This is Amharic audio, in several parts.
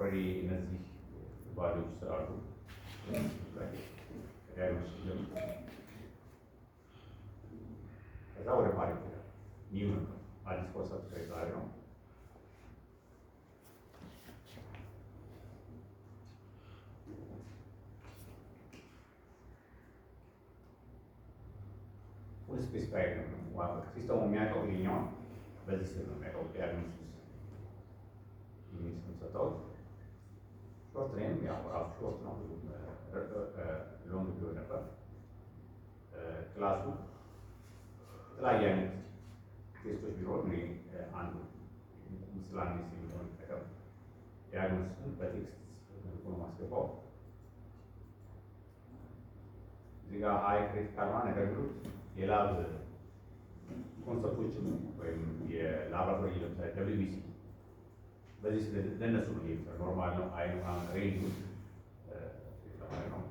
ኦልሬዲ እነዚህ ቫልዩዎች ስላሉ ዳያግኖስ ሲጀምር ከዛ ወደ ፓሬት ይላል። ኒው ነው አዲስ ኮንሰፕት ከዛሬ ነው። ፉል ስፔሲፋይ ነው ሲስተሙ የሚያውቀው ይሄኛውን በዚህ ስል ነው የሚያውቀው። ዳያግኖሲስ የሚል ስም ሰጠሁት። ሾርት ኔም ያው ራሱ ሾርት ነው፣ ብዙ ሎንግ ቢሆን ነበር። ክላሱ የተለያየ አይነት ቴስቶች ቢሆን እኔ አንዱ ምስላኔስ የሚሆን ጠቀም ዲያግኖሲስን በቴክስት መልኩ ነው ማስገባው። እዚህ ጋር ሀይ ክሪቲካል ማ ነገር ብሉት የላብ ኮንሰፕቶችን ወይም የላብራቶሪ ለምሳሌ WBC በዚህ ለእነሱ ነው። ይሄ ኖርማል ነው፣ አይ ነው፣ ሬንጁ የተባለ ነው።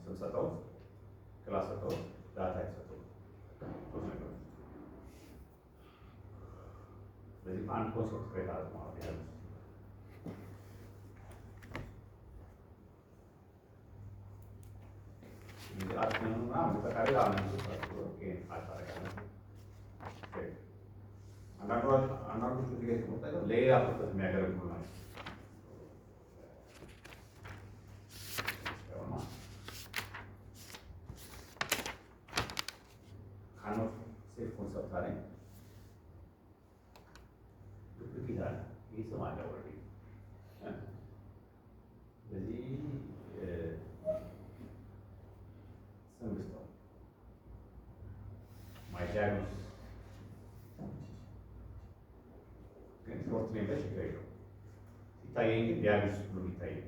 ስንሰጠው ክላስ ሰጠው ዳታ ይሰጠው ሶስት ነገሮች። ስለዚህ አንድ ኮንሰፕት ክሬት አለ ማለት ነው። አጥነውና በተቃሪ አንዳንዶቹ ዲጌት መጠቀም ለሌላ ፐርፐዝ የሚያገለግሉ ናቸው። ካኖት ሴፍ ኮንሰፕት አለ ይላል። ይህ ስም አለ ወሬ ስለዚህ ስም ብስተው ማይዲያግኖስ ግን ሾርት ኔም ላይ ችግር የለውም። ሲታየኝ ግን ዲያግኖስ ብሎ የሚታየኝ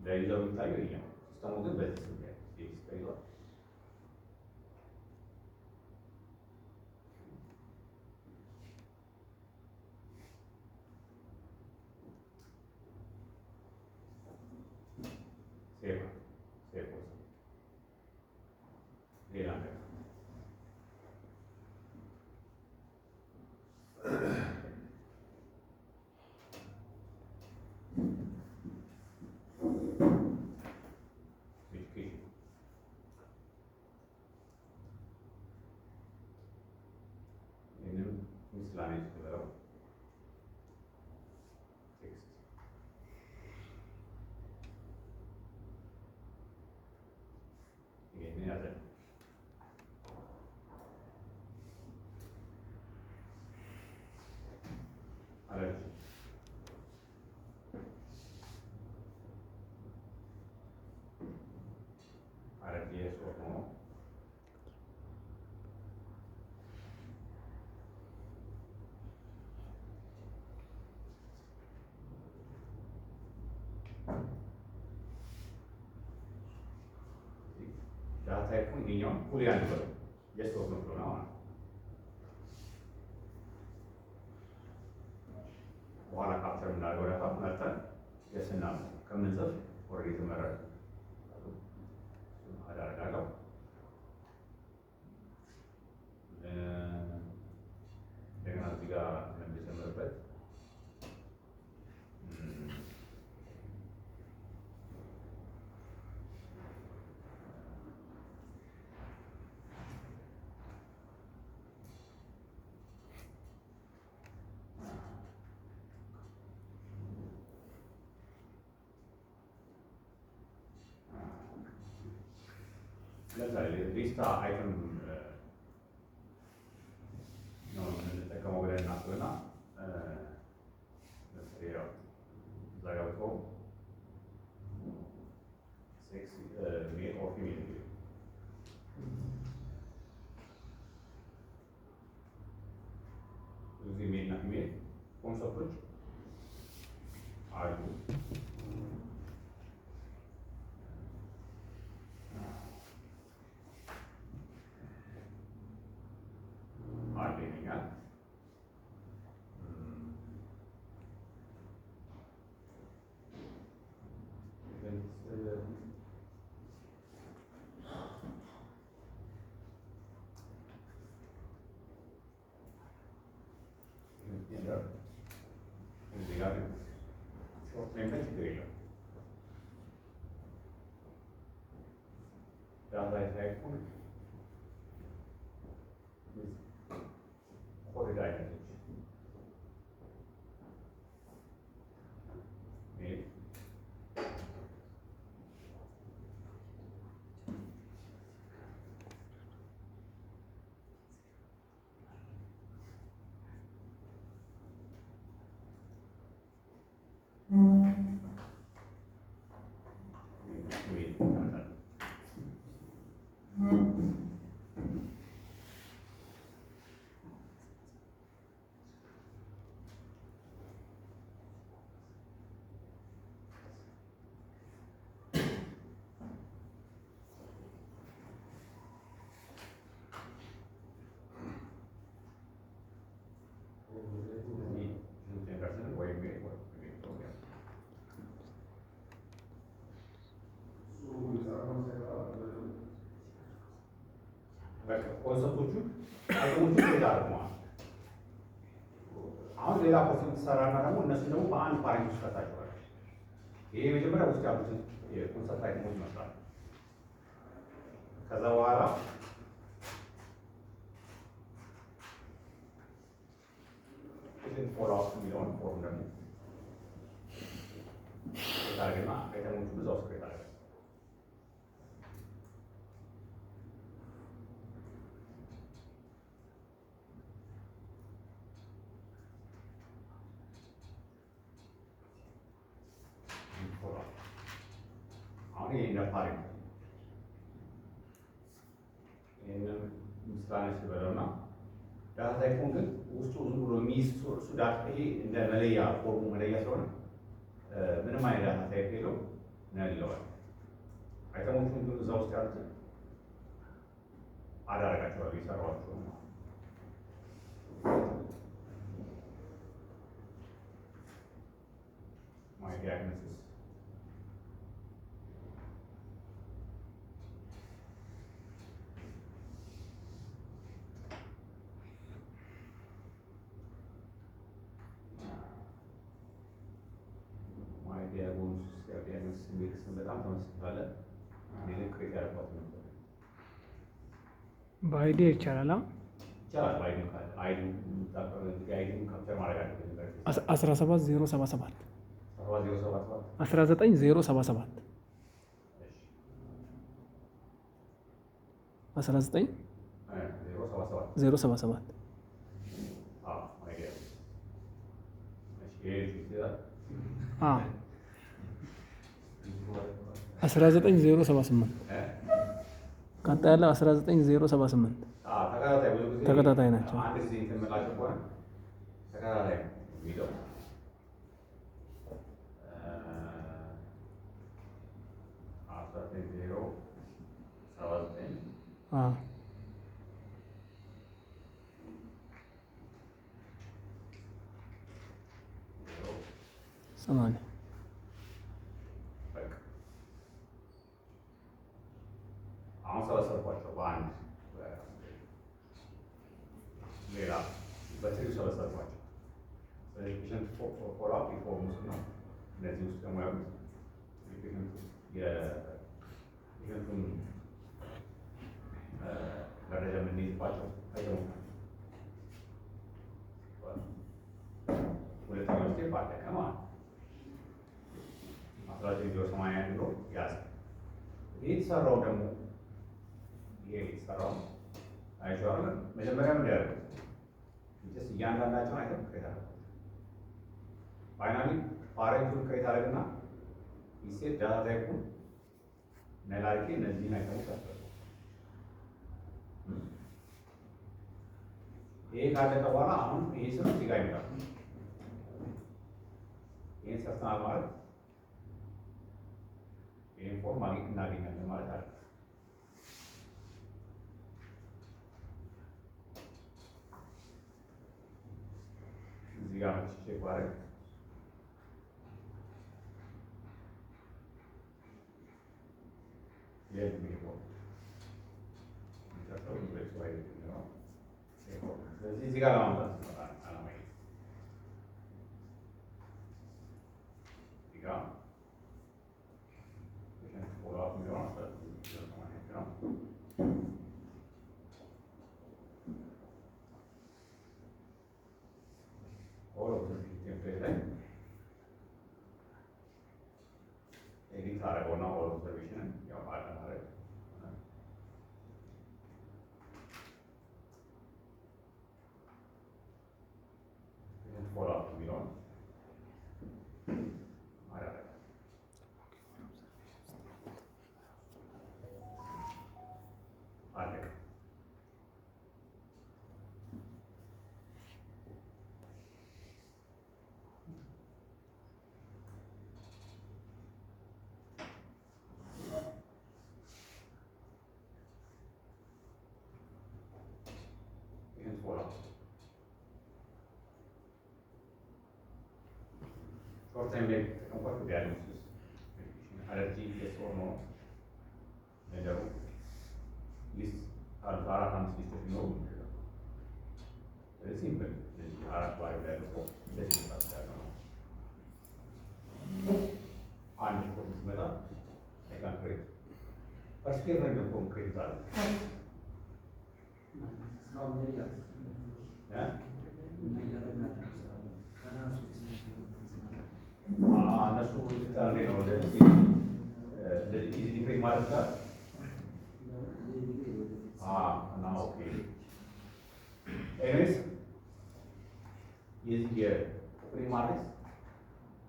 ለዩዘሩ የሚታየው ይሄ ነው። ሲስተሙ ግን በዚህ ስም ተይዟል። ሌላ ነገር miscellaneous ብለው ቴክስት ይሄን ያዘ። አለች አረግ የሶ ነው ዳታ ይኩን ይሄኛው ሁሉ ያን ነው የሶ ነው ነው በኋላ ካፕቸር እናደርገው ዳታ መርጠን የስና ከምንጽፍ ኦልሬዲ ተመረጠ አዳርጋለሁ። እንደገና እዚህ ጋር እንደምጨምርበት ለምሳሌ ሊስታ አይተም ነው የምንጠቀመው ብለን እናስብና እዛ ገብቶ ሴክስ ሜል ኦር ፊሜል ብዙ ጊዜ ሜል እና ፊሜል ኮንሰፕቶች አሉ። አይፎን ኮሪዳ አይነቶች ኮንሰፕቶቹ አይተሞቹ ሌላ አድርገዋል። አሁን ሌላ ኮርስ የምትሰራና ደግሞ እነሱ ደግሞ በአንድ ፓሬንት ውስጥ ከታቸዋል። ይሄ መጀመሪያ ውስጥ ያሉትን የኮንሰፕት አይተሞች ይመስላል። ከዛ በኋላ ፎሎ አፕ የሚለውን ፎርም ደግሞ ታርገና አይተሞቹ ብዙ ውስጥ ይታል። አሁን ይሄ እንደ ፓሬንት ይሄንን ምስላኔ ሲበለውና ዳታ ታይፑን ግን ውስጡ ዝም ብሎ የሚይዝ እሱ ዳታ ይሄ እንደ መለያ ፎርሙ መለያ ስለሆነ ምንም አይነት ዳታ ታይፕ የለው ነው ይለዋል። አይተሞቹን ግን እዛ ውስጥ ያሉትን አዳረጋቸዋል የሰራኋቸው ነው። ማይ ዲያግኖሲስ በጣም ተመስግናለን። ክሬት ያደረጓት ነበር በአይዲ ይቻላል። ይቻላል አይዲ ካፕቸር ማድረግ አለብን። 17077 17077 19077 19077 19078 ቀጣይ ያለው 19078 ተከታታይ ናቸው። አንድ ጊዜ የተመላቸው ከሆነ ተከታታይ ቪዲዮ 19079 ሰማንያ አሁን ሰበሰብኳቸው በአንድ ሌላ በትሪው ሰበሰብኳቸው። ስለዚህ ፔሸንት ፎሎ አፕ ኢንፎርም ውስጥ ነው። እነዚህ ውስጥ ደግሞ ያሉት የፔሸንቱን መረጃ የምንይዝባቸው አይተሞች ናቸው። ሁለተኛው ስቴፕ አለቀ ማለት ነው። 1980 ብሎ ያዘ። ይህ የተሰራው ደግሞ ይሄ የተሰራው አይቼዋለሁ። መጀመሪያ ምን ያደርጉት እያንዳንዳቸውን አይተም ክሬት አደረጉ። ፋይናሊ ፓሬንቱን ክሬት አደረግና ይሴት ዳታ ታይፑን ነላርጌ እነዚህን አይተሞች አስፈሩ። ይሄ ካለቀ በኋላ አሁን ይሄ ስራ እዚህ ጋር ይመጣል። ይህን ሰርተናል ማለት ይህን ፎርም ማግኘት እናገኛለን ማለት አለ። እዚህ ጋር መጥቼ ቼክ ባደርግ ስለዚህ እዚህ ጋር ለማምጣት አላማዬ እዚህ ጋር ፎሎ አፕ የሚለውን ፎላ ሾርት ታይም ላይ ተጠቀምኳቸው ዲያግኖሲስ አለርጂ የጾር ነው ነገሩ ሊስት አራት አምስት ሊስቶች ቢኖሩ ሲምፕል አራት ባሪ ላይ ያለው እንደዚህ ይመስላል ነው አንድ ፎርም ሲመጣ አይካን ክሬት ፐርስፔር ነው የሚሆን ክሬት አለ እነሱ ስታንዴ ነው እንደዚህ ክሬት ማለት ጋር እና ኦኬ ኤኒዌይስ የዚህ የፕሪማሪስ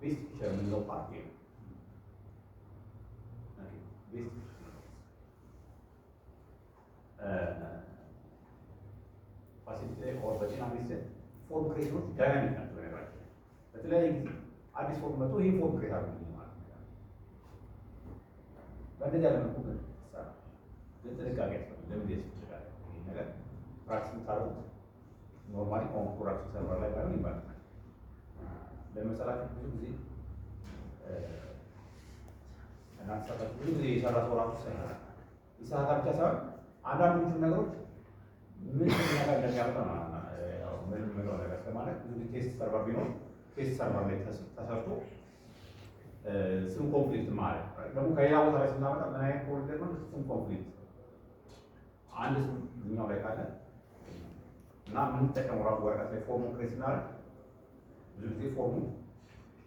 ቤስት ፊቸር የምንለው ፓርት ነው። ቤስት ፋሲሊቲ ኦር በጤና ሚኒስቴር ፎርም ክሬሽኖች ዳይናሚክ ናቸው። ነገራቸው በተለያየ ጊዜ አዲስ ፎርም መጥቶ ይህ ፎርም ክሬት አድርጉ ማለት ነው። በእንደዚህ ያለ መልኩ ግን ግን ጥንቃቄ ያስፈልጋል። ለምን ይችላል ይህ ነገር ፕራክቲስ የምታደርጉት ኖርማሊ ኦን ፕሮዳክሽን ሰርቨር ላይ ባይሆን ይባላል። ለመሰላችሁ ብዙ ጊዜ እናንተ ሰራችሁ ብዙ ጊዜ የሰራ ሰው ራሱ ይሳካ ብቻ ሳይሆን አንዳንዶቹ ነገሮች ምን ነገር እንደሚያመጣ ምን ምለው ነገር ስለማለት ብዙ ጊዜ ቴስት ሰርቨር ቢኖር ቴስት ሰርቨር ላይ ተሰርቶ ስም ኮንፍሊክት ማለት ደግሞ ከሌላ ቦታ ላይ ስናመጣ ምን አይነት ኮንፍሊክት ነው? ስም ኮንፍሊክት አንድ ስም እኛው ላይ ካለ እና የምንጠቀመው ራሱ ወረቀት ላይ ፎርሙ ክሬት ስናደርግ ብዙ ጊዜ ፎርሙ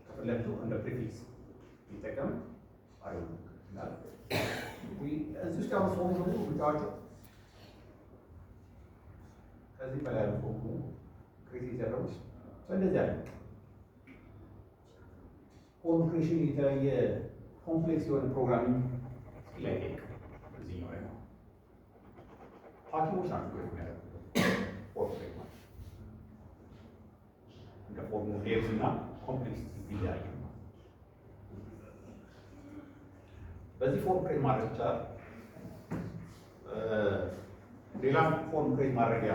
ከፊት ለፊቱ እንደ ፕሪፊክስ ሊጠቀም አይሆንም። እዚህ ውስጥ ያሉ ፎርሙ ደግሞ ብቻቸው ከዚህ በላይ ያሉ ፎርሙ ክሬት የተደረጉ በእንደዚህ ያለ ፎርም ክሬሽን የተለያየ ኮምፕሌክስ የሆነ ፕሮግራሚንግ ስኪል አይጠይቅም። እዚህኛው ላይ ነው ሐኪሞች ናቸው የሚያደርጉት ፎርም ክሬት ማለት እንደ ፎርሙ ሌቭል እና ኮምፕሌክሲቲ ይለያያል። በዚህ ፎርም ክሬት ማድረግ ይቻላል። ሌላ ፎርም ክሬት ማድረጊያ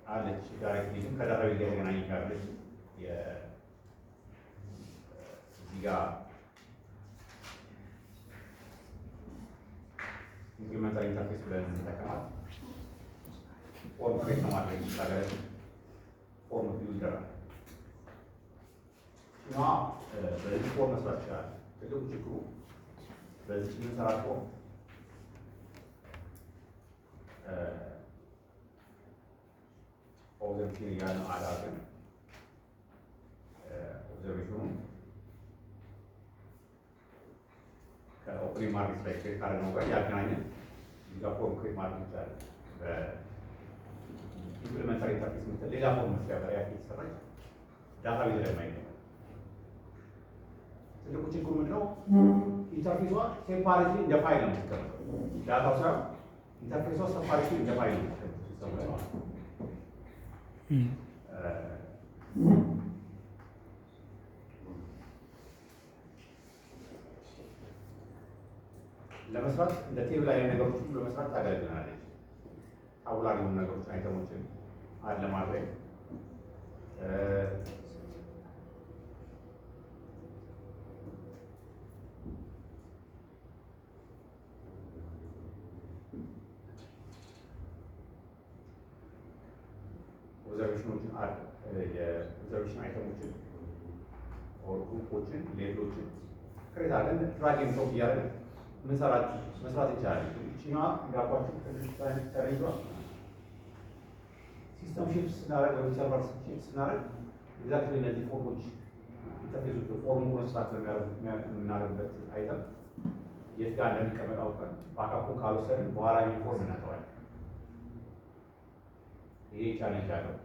አለች። ዳይሬክትሊ ግን ከዳታቤዝ ጋር የተገናኘች ያለች እዚህ ጋር ኢንክሪመንታል ኢንተርፌስ ብለን እንጠቀማለን። ፎርም ክሬት ለማድረግ ይቻላል። ፎርም ቢልደር እና በዚህ ፎርም መስራት ይችላል። ትልቁ ችግሩ በዚህ የምንሰራ ፎርም ኦብዘርቬሽን ያለ አዳርገን ኦብዘርቬሽኑ ከኦፕኒንግ ማርኬት ላይ ክሬት ካደረግነው ጋር ያገናኘን እዚህ ጋር ፎርም ክሬት ማድረግ ይቻላል። በኢምፕሊመንታሪ ኢንተርፌስ ምትል ሌላ ፎርም መስሪያ ጋር ያክል የተሰራች ዳታቤዝ ላይ ማይገኝ ትልቁ ችግሩ ምንድነው? ኢንተርፌሷ ሴፓሬትሊ እንደ ፋይል ነው የምትቀመጠው። ዳታው ሳይሆን ኢንተርፌሷ ሴፓሬትሊ እንደ ፋይል ነው የምትቀመጠው። ለመስራት እንደ ቴብል ላይ ነገሮች ሁሉ ለመስራት ታገለግለናለች። ታቡላር የሆኑ ነገሮች አይተሞችን አለ ማድረግ ኦብዘርቬሽኖችን የኦብዘርቬሽን አይተሞችን ግሩፖችን ሌብሎችን ክሬት አድርገን ድራግ ኤንድ ድሮፕ እያደረግን መስራት ይቻላል። ይችኛዋ እንዳልኳችሁ ተለይቷ ሲስተም ሺፕስ ስናደርግ ወይም ሰርቨር ሺፕስ ስናደርግ ኤግዛክትሊ እነዚህ ፎርሞች ኢንተርፌሶች ፎርሙ ኮንስትራክት የምናደርግበት አይተም የት ጋር እንደሚቀመጥ አውቀን ባካፑን ካልወሰድን በኋላ ፎርም እናተዋለን። ይሄ ቻሌንጅ ያለው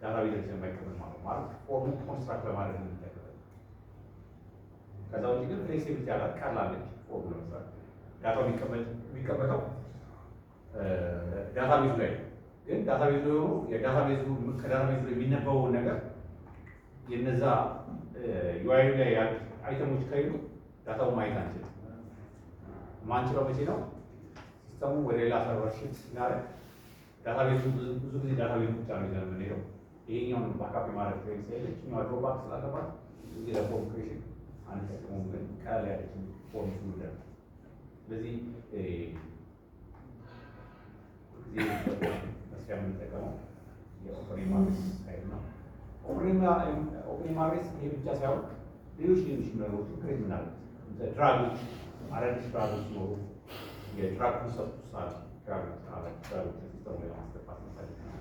ዳታቤዝ የማይቀመጥ ማለት ፎርሙ ኮንስትራክት ለማድረግ የምንጠቀመው። ከዛ ውጭ ግን ፍሌክሲቢሊቲ ያላት ቀላለች ፎርሙ ለመስራት ዳታው የሚቀመጠው ዳታቤዙ ላይ ግን ዳታቤዙ ከዳታቤዙ ላይ የሚነበበውን ነገር የነዛ ዩአይ ላይ ያሉት አይተሞች ከሌሉ ዳታውን ማየት አንችልም። ማንችለው መቼ ነው? ሲስተሙ ወደ ሌላ ሰርቨር ሽፍት ስናደርግ ዳታቤዝ ብዙ ጊዜ ዳታቤዝ ብቻ ነው ይዘን የምንሄደው። ይሄኛውን ባካፕ የማድረግ ፍሬም ስለሌለች እኛዋ ድሮፕባክ ስላለባት ብዙ ጊዜ ለፎርም ክሬሽን አንጠቅመውም፣ ግን ቀለል ያለች ፎርም ስንደር ስለዚህ ጊዜ መስሪያ የምንጠቀመው የኦፕሬም ማርስ ሳይድ ነው። ኦፕሬም ማርስ ይሄ ብቻ ሳይሆን ሌሎች ነገሮችን ክሬት ምናለት ድራጎች፣ አዳዲስ ድራጎች ሲኖሩ የድራግ ኮንሰፕት ሳል ድራጎች ሲስተሙ ላይ ለማስገባት መፈልግ ነው።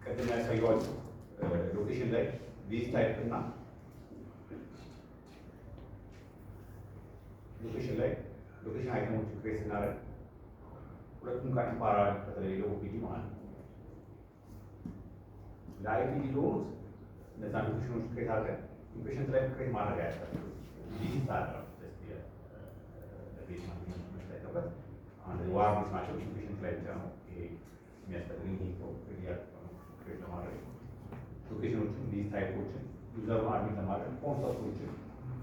ቅድም ያሳየኋችሁ ሎኬሽን ላይ ቪዝ ታይፕ እና ሎኬሽን አይተሞችን ክሬት ስናደርግ ሁለቱም ጋር ፓራሌል በተለይ ለኦፒዲ ማለት ነው። ለአይፒዲ ሎት እነዛ ሎኬሽኖች ክሬት አድርገን ሎኬሽን ላይ ክሬት ማድረግ አያስፈልግም። ቪዚት አድረግ ለቤት ማግኘት አንድ ዋርዶች ናቸው። ሎኬሽን ላይ ብቻ ነው ይሄ የሚያስፈልግ ክሬት ለማድረግ ሎኬሽኖችን፣ ቪዚት ታይፖችን፣ ዩዘር አድሚት ለማድረግ ኮንሰፕቶችን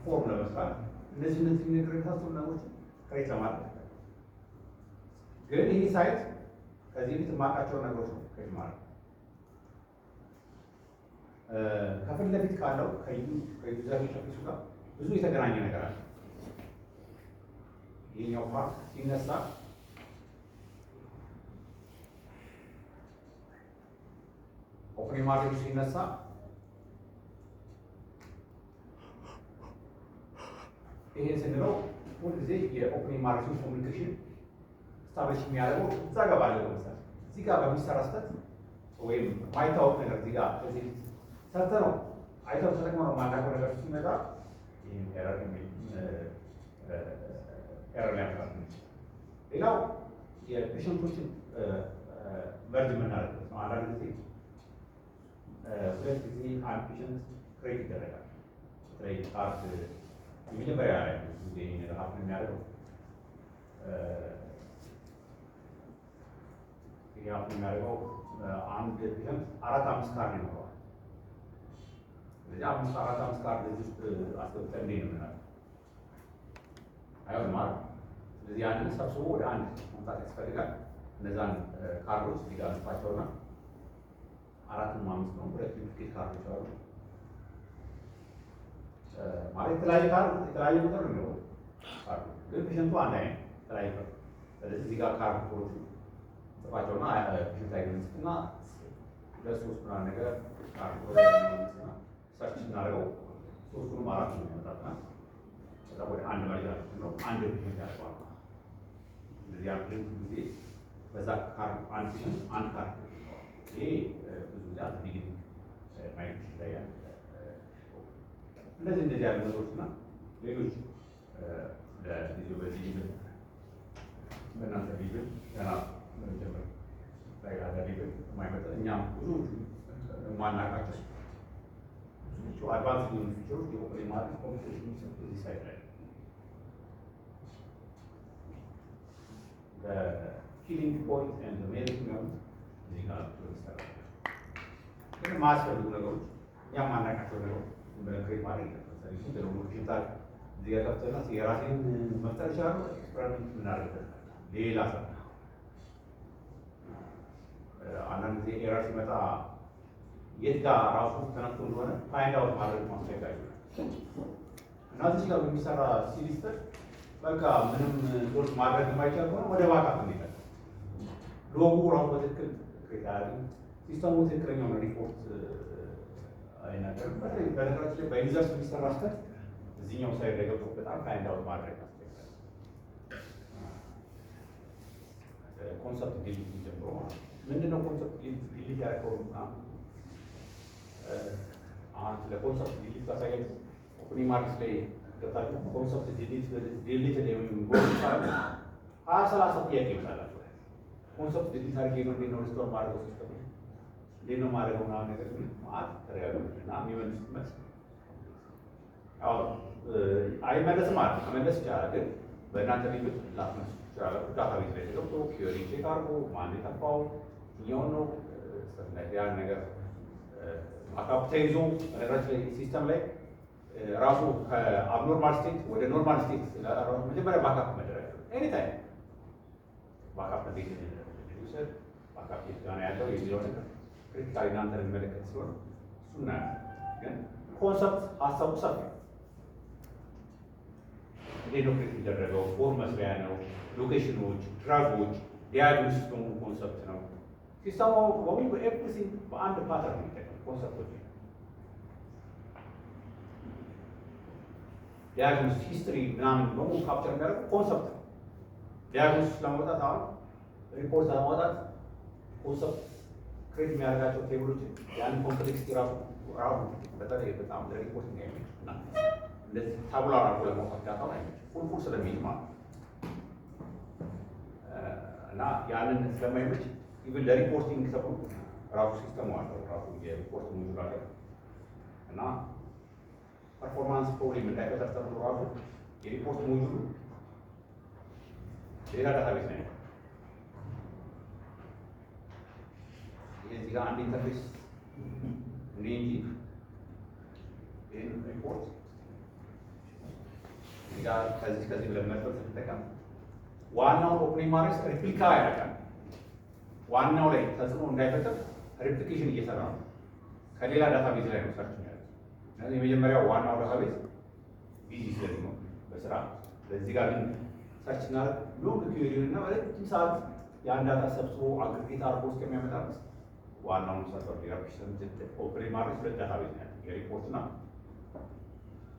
ፎርም ለመስራት እነዚህ ነገር የታሰቡ ነገሮችን ክሬት ለማድረግ ግን ይህ ሳይት ከዚህ በፊት የማውቃቸውን ነገሮች ነው ክሬት ማድረግ ከፊት ለፊት ካለው ከዩዘር ኢንተርፌሱ ጋር ብዙ የተገናኘ ነገር አለ። ይህኛው ፓርት ሲነሳ ኦፕሬም ማድረግ ሲነሳ ይሄን ስንለው ሁልጊዜ የኦፕሬም ማድረግ ኮሚኒኬሽን ስታብሊሽ የሚያደርገው እዛ ጋር ባለው ለምሳሌ እዚህ ጋር በሚሰራ ስህተት ወይም ማይታወቅ ነገር እዚህ ጋር ከዚህ ሰርተ ነው አይተው ተጠቅመው ነው ማናውቀው ነገር ሲመጣ ይህን ኤረር ሊያመጣል። ሌላው የፔሸንቶችን መርጅ የምናደርግበት ነው። አንዳንድ ጊዜ ሁለት ጊዜ አንድ ፔሸንት ክሬት ይደረጋል። በተለይ ካርድ የመጀመሪያ ላይ ጊዜ ነገር ሀፕን የሚያደርገው ይህ ሀፕን የሚያደርገው አንድ ፔሸንት 4-5 ካርድ ይኖረዋል። ስለዚህ 4-5 ካርድ እዚህ ውስጥ አስገብተን እንዴት ነው የምናደርገው? አይሆንም ማለት ነው። ስለዚህ ያንን ሰብስቦ ወደ አንድ መምጣት ያስፈልጋል። እነዛን ካርዶች እዚህ ጋር እንጽፋቸውና 4-5 ነው፣ 2 ዱፕሊኬት ካርዶች አሉ ማለት የተለያየ ቁጥር ነው የሚሆነው ካርዱ ግን ፔሸንቱ አንድ አይነት የተለያየ ቁጥር። ስለዚህ እዚህ ጋር ካርዶቹ ጽፋቸውና ፔሸንት አይገኝስና 2-3 ምናምን ነገር ካርዶች ሰርች ስናደርገው 3ቱንም 4ቱንም ያመጣልና ከዛ ወደ አንድ መረጃ ነው አንድ ፔሸንት ያደርገዋል። ስለዚህ ያ ፔሸንት ጊዜ በዛ ካርድ አንድ ፔሸንት አንድ ካርድ ይሄ ብዙ ጊዜ ቢግን ማየት ይችላል። እንደዚህ ያሉ ነገሮችና ሌሎች ለጊዜው በዚህ በእናንተ ቢብል ገና መጀመር ላይ ያለ ቢብል የማይመጣ እኛም ብዙዎቹ የማናውቃቸው ብዙዎቹ አድቫንስ የሆኑ ፊቸሮች የኦፕሬም ማድረግ ኮሚኒኬሽን የሚሰጡ እዚህ ሳይት ላይ በኪሊንግ ፖይንት ኤንድ ሜሪት የሚሆኑት እዚህ ጋር ይሰራል። ግን የማያስፈልጉ ነገሮች እኛ የማናውቃቸው ነገሮች ክሬት ማድረግ ይችላል። ሎኬሽን ታግ እዚህ ጋር ከፍተና የራሴን መፍጠር ይችላሉ። ኤክስፐሪመንት የምናደርግበት ሌላ ሰው አንዳንድ ጊዜ ኤረር ሲመጣ የት ጋር ራሱ ተነክቶ እንደሆነ ፋይንድ አውት ማድረግ ማስፈለጋል እና እዚህ ጋር በሚሰራ ሲሊስተር በቃ ምንም ሶልቭ ማድረግ የማይቻል ከሆነ ወደ ባካፕ እንሄዳለን። ሎጉ ራሱ በትክክል ክሬት አያደርግም። ሲስተሙ ትክክለኛውን ሪፖርት አይናገርም። በነገራችን ላይ በዩዘርስ የሚሰራ ስህተት እዚህኛው ሳይድ ላይ ገብቶ በጣም ፋይንድ አውት ማድረግ ያስፈልጋል። ኮንሰፕት ዲሊት ጀምሮ ማለት ነው። ምንድነው ኮንሰፕት ዲሊት ያደረገው? አሁን ስለ ኮንሰፕት ዲሊት ካሳያችሁ ኦፕሬም ማርክስ ላይ ገብታችሁ ኮንሰፕት ዲሊት ወይም ጎል 20-30 ጥያቄ ይመጣላችሁ። ኮንሰፕት ዲሊት አድርጌ ነው እንዴት ነው ሪስቶር ማድረገው ሲስተም እንዴት ነው ማድረገው ምናምን ነገር ግን ማለት ተረጋግጡና የሚመልሱት መልስ ያው አይመለስም ማለት ነው። መመለስ ይቻላል፣ ግን በእናንተ ሊሚት ላትመልሱ ትችላላችሁ። ዳታቤዝ ላይ ተገብቶ ኪዩሪ ቼክ አድርጎ ማን የጠፋው የትኛውን ነው ያን ነገር አካውንት ተይዞ በነገራችን ላይ ሲስተም ላይ ራሱ ከአብኖርማል ስቴት ወደ ኖርማል ስቴት መጀመሪያ ባካፕ መደረግ ኤኒታይም ባካፕ እንዴት ሊውሰድ ባካፕ የት ጋር ያለው የሚለው ነገር ክሪቲካሊ እናንተን የሚመለከት ሲሆን እሱና ግን ኮንሰፕት ሀሳቡ ሰፊ እንዴት ነው ክሪት የሚደረገው? ፎርም መስሪያ ነው፣ ሎኬሽኖች፣ ድራጎች፣ ዲያግኖሲስ ደግሞ ኮንሰፕት ነው። ሲስተሙ በሙሉ ኤቭሪቲንግ በአንድ ፓተርን የሚጠቀም ኮንሰፕቶች ዲያግኖሲስ ሂስትሪ ምናምን በሙሉ ካፕቸር የሚያደርጉ ኮንሰፕት ነው። ዲያግኖሲስ ለማውጣት አሁን ሪፖርት ለማውጣት ኮንሰፕት ክሬት የሚያደርጋቸው ቴብሎች ያን ኮምፕሌክሲቲ ራሱ በተለይ በጣም ለሪፖርት የሚያመች እና እንደዚህ ታቡላር አድርጎ ለማውጣት ዳታውን አይመች ቁልቁል ስለሚይዝ ማለት እና ያንን ስለማይመች ኢቭን ለሪፖርቲንግ ተብሎ ራሱ ሲስተሙ አለው ራሱ የሪፖርት ሙሉ አለ እና ፐርፎርማንስ ፕሮብሌም እንዳይፈጠር ተብሎ ራሱ የሪፖርት ሞጁሉ ሌላ ዳታቤዝ ነው። እዚህ ጋር አንድ ኢንተርፌስ እንጂ ይህን ሪፖርት እዚህ ጋር ከዚህ ብለን መጥተው ስንጠቀም ዋናው ኦፕኒንግ ማድረግ ሪፕሊካ ያደርጋል። ዋናው ላይ ተጽዕኖ እንዳይፈጠር ሪፕሊኬሽን እየሰራ ነው። ከሌላ ዳታቤዝ ላይ ነው ሰርች ያለ። የመጀመሪያው ዋናው ዳታቤዝ ቢዚ ስለሚሆን በስራ በዚህ ጋር ግን ሰርች እናደርግ ሎንግ ኪዩሪውን እና ረጅም ሰዓት ያን ዳታ ሰብስቦ አግሪጌት አድርጎ እስከሚያመጣ ድረስ ዋናውን ሰርቨር ዲራፕሽን ኦፕሬት ማድረግ ሁለት ዳታቤዝ ነው ያለው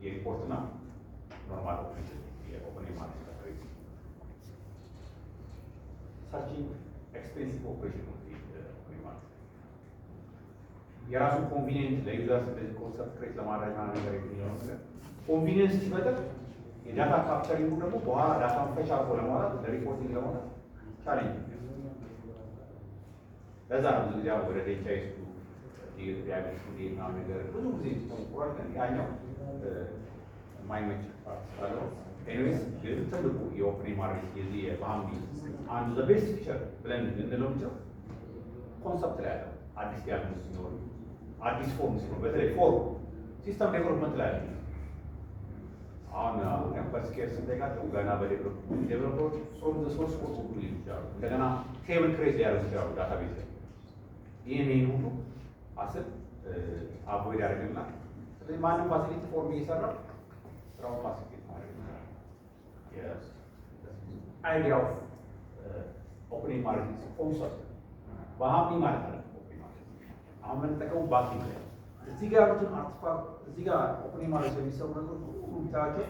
የሪፖርትና ኖርማል ኦፕሬሽን የኦፕሬት ማድረግ ዳታቤዝ ሰርቺንግ ኤክስፔንሲቭ ኦፕሬሽን ነው። የራሱ ኮንቪኒየንት ለዩዘርስ እንደዚህ ኮንሰፕት ክሬት ለማድረግ ነገር የሚሆነው ነገር ኮንቪኒየንስ ሲፈጥር የዳታ ካፕቸሪንግ ደግሞ በኋላ ዳታን ፈች አድርጎ ለማውጣት ለሪፖርቲንግ ለማውጣት ቻሌንጅ ለዛ ነው ብዙ ጊዜ ወደ ዴታ ይስቱ ዲያግኖስ ዴታ ነገር ብዙ ጊዜ ተሞክሯል። ግን ያኛው የማይመች ፓርት ስላለው ኤኒዌይስ ግን ትልቁ የኦፕኒንግ ማድረግ የዚህ የባምቢ አንዱ ዘ ቤስት ፊቸር ብለን ልንለው የምንችለው ኮንሰፕት ላይ ያለው አዲስ ዲያግኖስ ሲኖር አዲስ ፎርም ሲኖር በተለይ ፎርም ሲስተም ዴቨሎፕመንት ላይ ያለ አሁን ካምፓስ ኬር ስንጠይቃቸው ገና በዴቨሎፐሮች ፍሮም ዘ ሶርስ ኮድ ሁሉ ይችላሉ። እንደገና ቴብል ክሬት ሊያደርጉ ይችላሉ ዳታቤዝ ላይ ይህን ሁሉ አስል አቮይድ ያደርግልናል። ስለዚህ ማንም ፋሲሊቲ ፎርም እየሰራ ስራውን ፋሲሊቲ ማድረግ ይችላል። አይዲያ ኦፍ ኦፕኒንግ ማድረግ ኮንሰፕት በሀምኒ ማለት ነው። አሁን የምንጠቀሙ ባኪንግ ላይ እዚህ ጋር ያሉትን አርቲፋክት እዚህ ጋር ኦፕኒንግ ማድረግ የሚሰሩ ነገሮች ሁሉ ብታያቸው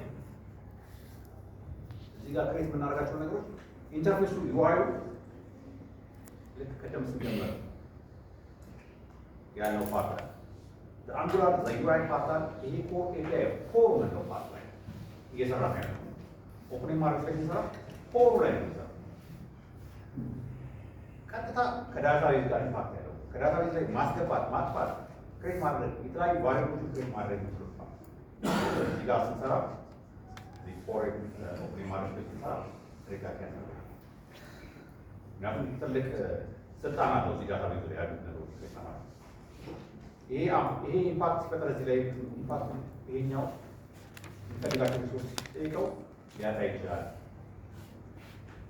እዚህ ጋር ክሬት የምናደርጋቸው ነገሮች ኢንተርፌሱ ዩአዩ ልክ ቀደም ስንጀምር ያለው ፓርት ላይ አንጉላር ዩአይ ፓርት ላይ ይሄ ኮር ኤፒአይ ኮር ምንለው ፓርት ላይ እየሰራ ነው ያለው። ኦፕኒንግ ማድረግ ላይ ሲሰራ ኮሩ ላይ ነው የሚሰራ ቀጥታ ከዳታቤዝ ጋር ኢምፓክት ያለው ከዳታቤዝ ላይ ማስገባት ማጥፋት ክሬት ማድረግ የተለያዩ ቫሪያብሎችን ክሬት ማድረግ ይችላል። እዚህ ጋር ስንሰራ ፎር ኦፕኒንግ ማድረግ ላይ ስንሰራ ሪካክ ያደርጋል። ምክንያቱም ትልቅ ስልጣን አለው እዚህ ዳታቤዝ ላይ ያሉት ነገሮች ክሬት ማድረግ ይሄ ኢምፓክት ሲፈጠር እዚህ ላይ ኢምፓክት ይሄኛው የሚፈልጋቸው ሪሶርስ ሲጠይቀው ሊያጣ ይችላል።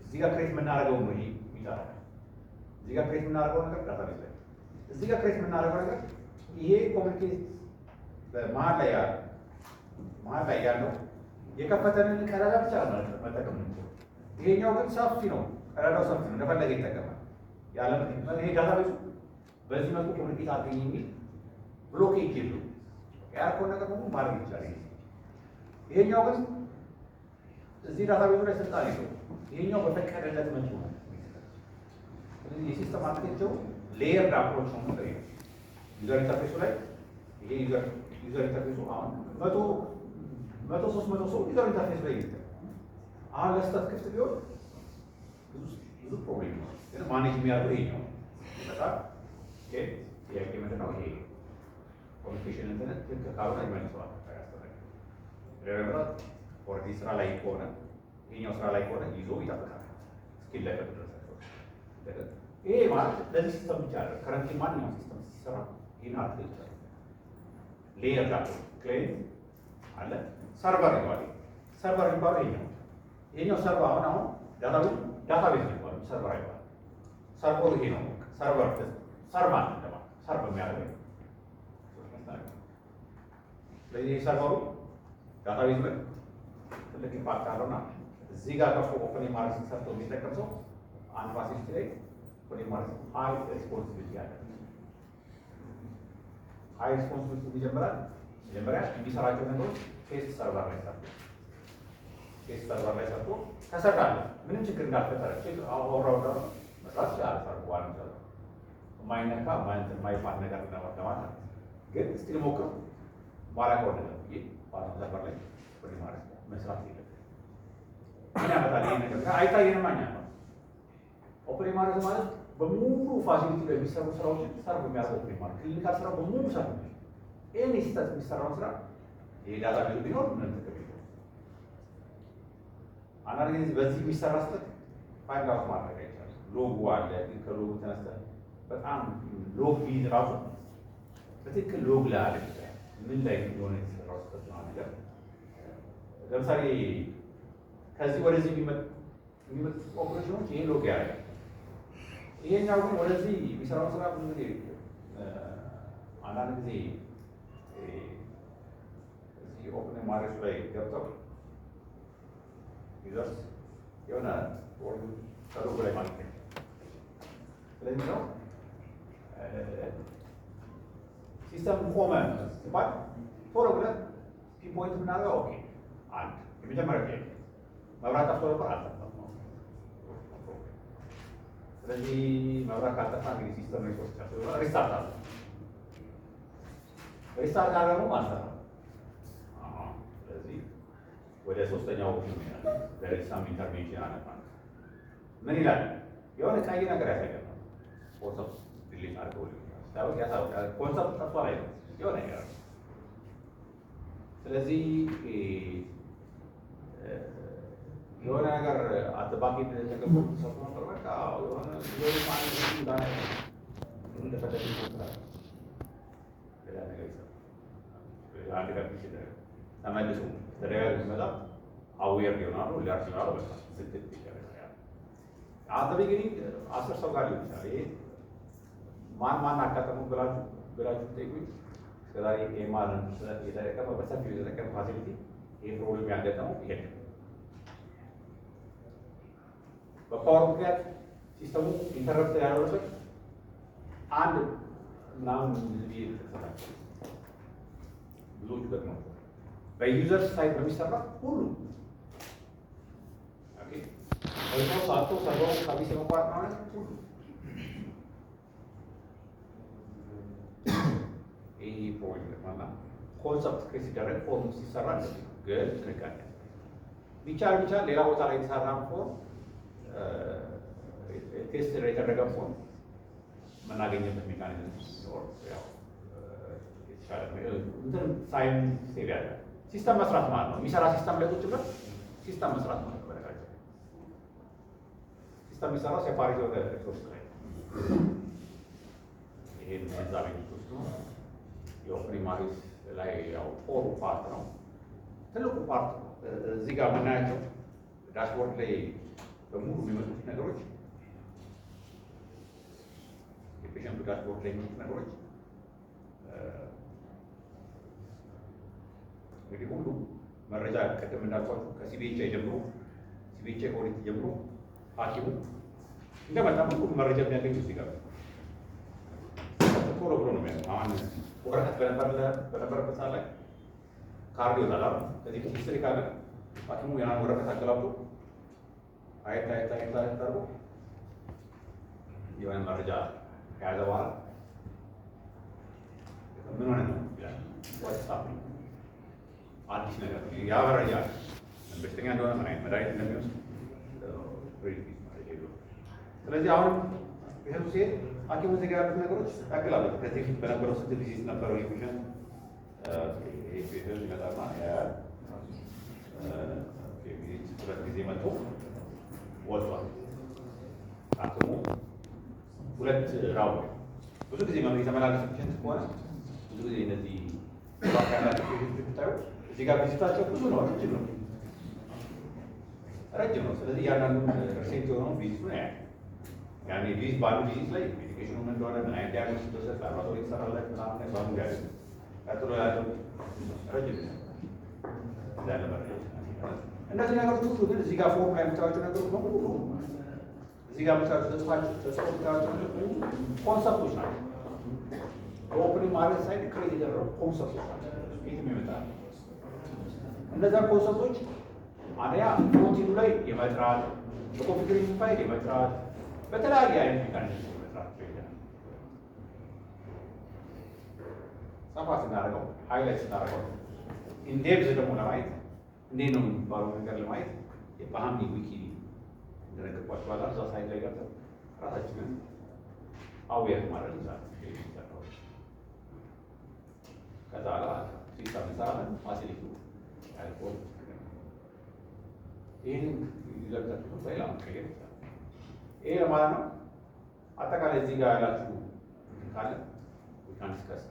እዚህ ጋር ክሬት የምናደርገው ነው ይሄ የሚጠራው እዚህ ጋር ክሬት የምናደርገው ነገር ዳታቤዝ ላይ እዚህ ጋር ክሬት የምናደርገው ነገር ይሄ ኮሚኒኬት በመሀል ላይ ያለው የከፈተንን ቀዳዳ ብቻ መጠቀም ነው። ይሄኛው ግን ሰፊ ነው፣ ቀዳዳው ሰፊ ነው፣ እንደፈለገ ይጠቀማል። ያለ ይሄ ዳታቤዙ በዚህ መልኩ ኮሚኒኬት አድርገኝ የሚል ብሎኬጅ የለውም። ያልከው ነገር ሁሉ ማድረግ ይችላል። ይሄኛው ግን እዚህ ዳታቤዙ ላይ ስልጣን የለውም። ይሄኛው በፈቀደለት መልኩ ነው። ስለዚህ የሲስተም አርኪቴክቸሩ ሌየርድ አፕሮች ነው ማለት ነው። ዩዘር ኢንተርፌሱ ላይ ይሄ ዩዘር ኢንተርፌሱ አሁን 300 ሰው ዩዘር ኢንተርፌስ ላይ ይገኛል። አሁን ለስተት ክፍት ቢሆን ብዙ ፕሮብሌም ነው። ግን ማኔጅ የሚያደርገው ይሄኛው በጣም ጥያቄ ምንድን ነው? ይሄ ኮሚኒኬሽን እንትነት ልክ ካልሆነ ይመልሰዋል። ረብራት ኦልሬዲ ስራ ላይ ከሆነ ይሄኛው ስራ ላይ ከሆነ ይዞ ይጠብቃል እስኪል ላይ ድረስ። ይሄ ማለት ለዚህ ሲስተም ብቻ አይደለም። ከረንት ማንኛውም ሲስተም ሲሰራ ይህን አርክቴክቸር ሌየር ዳታ ክላይንት አለ። ሰርቨር ይባላል። ሰርቨር ይባላል ይሄኛው ሰርቨር አሁን ዳታቤዝ ይባላል። ሰርቨር ይባላል። ሰርቨሩ ይሄ ነው። ሰርቨር ሰርቫንት እንደማለት ሰርቭ የሚያደርገው ስለዚህ ሰርቨሩ ዳታቤዝ ላይ ትልቅ ኢምፓክት አለውና እዚህ ጋር ከፎ ኦፕን ማርክስ ሰርቶ የሚጠቀም ሰው አንድ ፋሲሊቲ ላይ ኦፕን ማርክስ ሃይ ሪስፖንሲቢሊቲ ያለ ሃይ ሪስፖንሲቢሊቲ መጀመሪያ የሚሰራቸው ነገሮች ቴስት ሰርቨር ላይ ሰርቶ ከሰራለ ምንም ችግር እንዳልፈጠረ አውራው መስራት ይችላል። ሰርቫር የማይነካ የማይፋት ነገር ለማለት ግን ስቲል ሞክር ማራቅ ወደ ሰርቨር ላይ ኦፕን ማርክስ መስራት የለም። ምን ያመጣል ይሄ ነገር? አይታየንም። ማኛ ነው ኦፕን ማርክስ ማለት በሙሉ ፋሲሊቲ ላይ የሚሰሩ ስራዎችን ሰርቭ የሚያደርገው ኦፕን ማርክስ ክሊኒካል ስራ በሙሉ ሰርቭ ይሄን ስህተት የሚሰራውን ስራ ይሄ ዳታ ቤዝ ቢኖር ምንም ጥቅም የለውም። አንዳንድ ጊዜ በዚህ የሚሰራ ስህተት ፋይንድ አውት ማድረግ አይቻልም። ሎጎ አለ፣ ግን ከሎጎ ተነስተህ በጣም ሎግ ቢዝ ራሱ በትክክል ሎግ ላይ አለ ምን ላይ እንደሆነ የተሰራው ስህተት ነው ነገር ለምሳሌ ከዚህ ወደዚህ የሚመጡ ኦፕሬሽኖች ይሄ ሎግ ያደርጋል። ይሄኛው ግን ወደዚህ የሚሰራው ስራ ብዙ ጊዜ አንዳንድ ጊዜ እዚህ ኦፕን ማርክስ ላይ ገብተው ዩዘርስ የሆነ ከሎጎ ላይ ማለት ነው። ስለዚህ ነው ሲስተም ቆመ ሲባል ቶሎ ብለህ ፒንፖይንት ምናደርገው ኦኬ አንድ የመጀመሪያ ጊዜ መብራት ጠፍቶ ነበር አልጠፋም። ስለዚህ መብራት ካልጠፋ እንግዲህ ሲስተም ሪሶርስ ካለ ሪስታርት አለ። ሪስታርት አደረገው ማለት ነው። ስለዚህ ወደ ሶስተኛው ለሪሳም ኢንተርቬንሽን አለ ማለት ምን ይላል? የሆነ ቀይ ነገር ያሳያል። ኮንሰፕት ዲሊት አድርገው ያሳውቃል። ኮንሰፕት ጠፍቷል አይደል? የሆነ ነገር ስለዚህ የሆነ ነገር አጥባቂ ተገቡ ሰው ነበር በቃ የሆነ የሆነ ማለት እንዳለ እንደፈለገ ይሆናል። ሌላ ነገር ይሰራል። አንድ ቀን ይችላል ተመልሶ ተደጋግሞ መጣ አዌር ይሆናሉ ሊያርሲናሉ በቃ ዝግት ይደረጋል። አጥቢ ግን 10 ሰው ጋር ሊሆን ይችላል። ይሄ ማን አካተሙ ብላችሁ ጠይቁኝ። ስለዚህ ኤማርን የተጠቀመ በሰፊው የተጠቀመ ፋሲሊቲ ይሄ ፕሮብሌም ያጋጠመው ይሄ በፓወር ምክንያት ሲስተሙ ኢንተረፕት ያደረገበት አንድ ምናምን ቪዲዮ ተሰራቸው ብዙዎቹ ደግሞ በዩዘር ሳይት በሚሰራ ሁሉ ኦኬ ወይም ሳቶ ሰርቨሩ ሰርቪስ የመቋረጥ ማለት ሁሉ ይሄ ፕሮብሌም ማለት ኮንሰፕት ክሬት ሲደረግ ፎርም ሲሰራ ግን ጥንቃቄ ቢቻል ሌላ ቦታ ላይ የተሰራ ፎርም ቴስት የተደረገ ፎርም የምናገኝበት ሜካኒዝም ሲኖር ያው የተሻለ እንትን ሳይን ሴቭ ያለ ሲስተም መስራት ማለት ነው። የሚሰራ ሲስተም ላይ ቁጭ ብለን ሲስተም መስራት ማለት ነው። በነገራችን ሲስተም የሚሰራው ሴፓሬት ወደ ሪሶርስ ላይ ይሄን ግንዛቤ ውስጥ ነው። የኦፕን ማርክስ ላይ ያው ፎሩ ፓርት ነው፣ ትልቁ ፓርት ነው። እዚህ ጋር የምናያቸው ዳሽቦርድ ላይ በሙሉ የሚመጡት ነገሮች የፔሸንቱ ዳሽቦርድ ላይ የሚመጡት ነገሮች እንግዲህ ሁሉ መረጃ ቅድም እንዳልኳችሁ ከሲቢኤችአይ ጀምሮ ሲቢኤችአይ ኦዲት ጀምሮ ሐኪሙ እንደመጣ ሁሉ መረጃ የሚያገኙ እዚህ ጋር ቶሎ ብሎ ነው የሚያገኙ። አሁን ወረቀት በነበረበት ሰዓት ላይ ካርድ ይወጣል አይደል? ከዚህ ሂስትሪ ካለ ሐኪሙ ያን ወረቀት አገላብጦ አይታ አድርጎ የሆነ መረጃ ከያዘ በኋላ ምን ሆነ ነው ይላል። ዋትስአፕ አዲስ ነገር ያ መረጃ በሽተኛ እንደሆነ ምን አይነት መድኃኒት እንደሚወስድ ስለዚህ አሁን ይሄው ሲሄድ ሐኪሙ እዚህ ጋር ያሉት ነገሮች ያገላብጥ ከዚህ ፊት በነበረው ስንት ዲዚዝ ነበረው ኢንፌክሽን ኢንፌክሽን ይመጣና ሁለት ጊዜ መጥቶ ወጥቷል። ሐኪሙ ሁለት ራውንድ ብዙ ጊዜ የተመላለሱ ፔሸንት ከሆነ ብዙ ጊዜ እነዚህ ያላቸው ፔሸንት ብታዩ እዚህ እዚህ ጋር ቪዚታቸው ብዙ ነው፣ ረጅም ነው። ስለዚህ እያንዳንዱን ፐርሴንት የሆነው ቪዚቱ ነው ያለ። ያኔ ቪዚት ባሉ ቪዚት ላይ ሜዲኬሽኑ ምን እንደሆነ ምን አይነት ዲያግኖስ ተሰጥ ላብራቶሪ የተሰራለት ምናምን ባሉ ያለ ቀጥሎ ያለው ረጅም ነው ያለ መረጃ። እነዚህ ነገሮች ሁሉ ግን እዚህ ጋር ፎርም ላይ የምታዩቸው ነገሮች በሙሉ እዚህ ጋር የምታዩቸው ተጽፎ የምታዩቸው ኮንሰፕቶች ናቸው። በኦፕኒንግ ማለት ሳይድ ክሬት የተደረጉ ኮንሰፕቶች ናቸው። የትም ይመጣል። እነዛ ኮንሰፕቶች አንደኛ ፕሮቲኑ ላይ የመጥራት በኮንፊግሬሽን ፋይል የመጥራት በተለያየ አይነት ሜካኒዝም የመጥራት ይችላል። ሰፋ ስናደርገው ሃይላይት ስናደርገው ኢንዴፕዝ ደግሞ ለማየት እንዴት ነው የሚባለው ነገር ለማየት በሀምኒ ዊኪ እንደነገርኳቸው ባላ እዛ ሳይት ላይ ገብተን ራሳችንን አዌር ማድረግ ይዛል። ከዛ በኋላ ሲስተም እንሰራለን። ፋሲሊቲ አልኮል ይህን ይዘግታችሁ በሌላ መቀየር ይችላል። ይሄ ለማለት ነው። አጠቃላይ እዚህ ጋር ያላችሁ ካለ ዲስከስ